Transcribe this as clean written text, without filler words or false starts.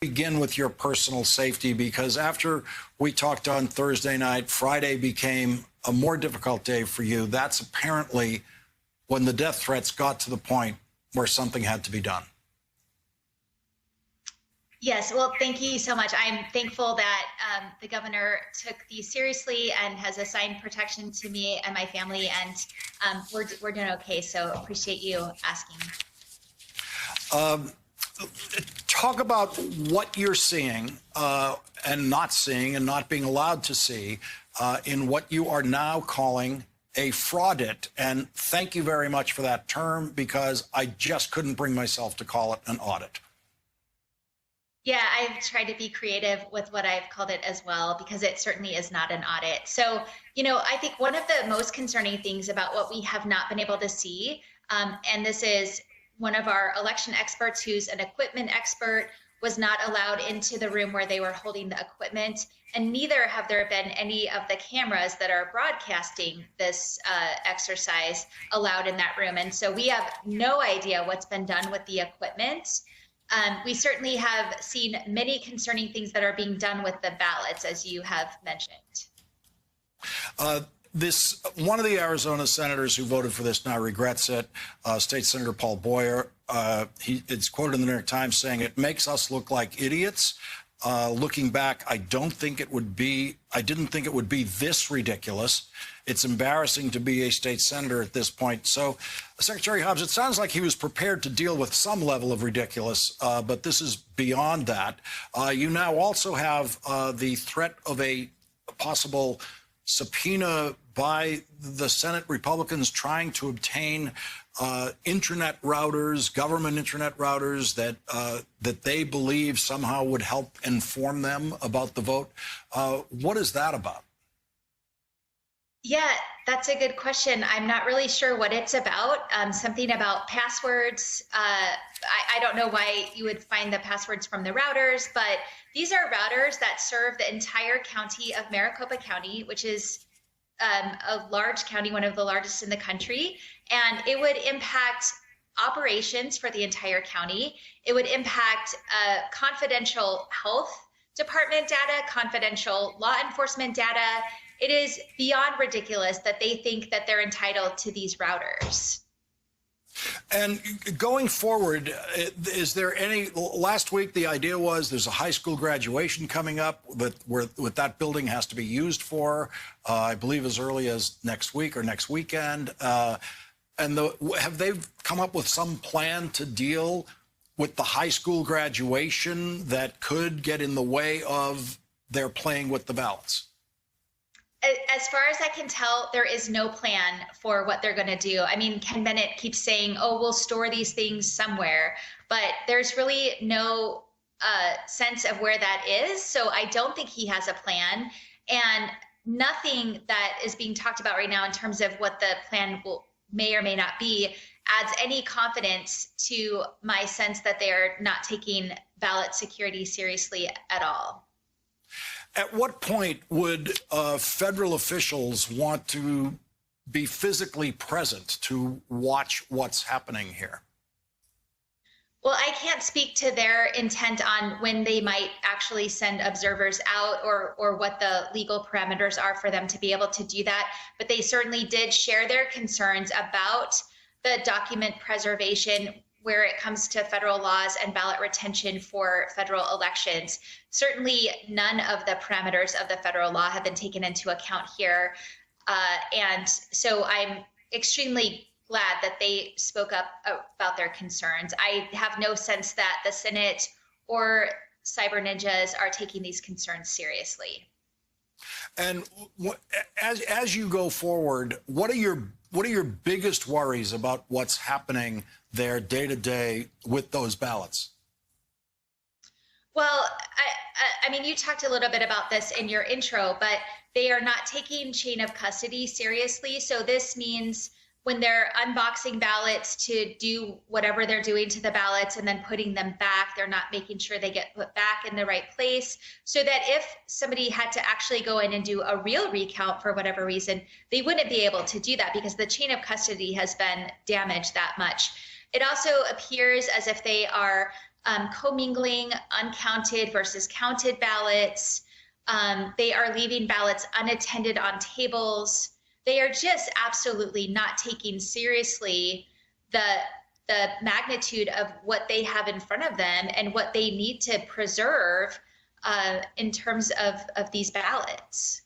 Begin with your personal safety, because after we talked on Thursday night, Friday became a more difficult day for you. That's apparently when the death threats got to the point where something had to be done. Yes, well, thank you so much. I'm thankful that the governor took these seriously and has assigned protection to me and my family, and we're doing okay. So appreciate you asking. Talk about what you're seeing and not being allowed to see in what you are now calling a fraudit. And thank you very much for that term, because I just couldn't bring myself to call it an audit. Yeah, I've tried to be creative with what I've called it as well, because it certainly is not an audit. So, I think one of the most concerning things about what we have not been able to see, and this is one of our election experts who's an equipment expert, was not allowed into the room where they were holding the equipment, and neither have there been any of the cameras that are broadcasting this exercise allowed in that room. And so we have no idea what's been done with the equipment. We certainly have seen many concerning things that are being done with the ballots, as you have mentioned. One of the Arizona senators who voted for this now regrets it, State Senator Paul Boyer. It's quoted in the New York Times saying, "It makes us look like idiots." Looking back, I didn't think it would be this ridiculous. It's embarrassing to be a state senator at this point. So, Secretary Hobbs, it sounds like he was prepared to deal with some level of ridiculous, but this is beyond that. You now also have the threat of a possible subpoena by the Senate Republicans trying to obtain internet routers, government internet routers that they believe somehow would help inform them about the vote. What is that about? Yeah, that's a good question. I'm not really sure what it's about. Something about passwords. I don't know why you would find the passwords from the routers, but these are routers that serve the entire county of Maricopa County, which is a large county, one of the largest in the country, and it would impact operations for the entire county. It would impact confidential health department data, confidential law enforcement data. It is beyond ridiculous that they think that they're entitled to these routers. And going forward, is there any? Last week, the idea was there's a high school graduation coming up what that building has to be used for, I believe as early as next week or next weekend. Have they come up with some plan to deal with the high school graduation that could get in the way of their playing with the ballots? As far as I can tell, there is no plan for what they're going to do. I mean, Ken Bennett keeps saying, oh, we'll store these things somewhere, but there's really no sense of where that is. So I don't think he has a plan, and nothing that is being talked about right now in terms of what the plan may or may not be adds any confidence to my sense that they are not taking ballot security seriously at all. At what point would federal officials want to be physically present to watch what's happening here? Well, I can't speak to their intent on when they might actually send observers out or what the legal parameters are for them to be able to do that. But they certainly did share their concerns about the document preservation where it comes to federal laws and ballot retention for federal elections. Certainly none of the parameters of the federal law have been taken into account here. And so I'm extremely glad that they spoke up about their concerns. I have no sense that the Senate or cyber ninjas are taking these concerns seriously. And as you go forward, what are your biggest worries about what's happening there day to day with those ballots? Well, I mean, you talked a little bit about this in your intro, but they are not taking chain of custody seriously. So this means when they're unboxing ballots to do whatever they're doing to the ballots and then putting them back, they're not making sure they get put back in the right place, so that if somebody had to actually go in and do a real recount for whatever reason, they wouldn't be able to do that because the chain of custody has been damaged that much. It also appears as if they are commingling uncounted versus counted ballots. They are leaving ballots unattended on tables. They are just absolutely not taking seriously the magnitude of what they have in front of them and what they need to preserve in terms of these ballots.